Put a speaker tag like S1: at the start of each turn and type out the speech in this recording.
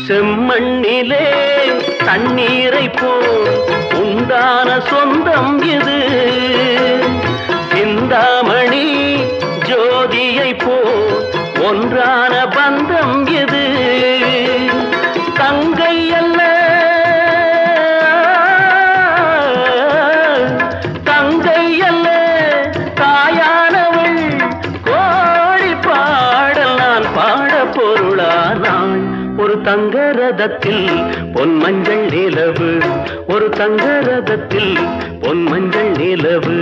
S1: செம்மண்ணிலே தண்ணீரை போல் உண்டான சொந்தம் இது. சிந்தாமணி ஜோதியை போல் ஒன்றான பந்தம் இது. தங்கை அல்ல தங்கை அல்ல தாயானவள், கோடி பாடல் நான் பாட பொருளானாள். ஒரு தங்க ரதத்தில் பொன் மஞ்சள் நிலவு, ஒரு தங்க ரதத்தில் பொன் மஞ்சள் நிலவு.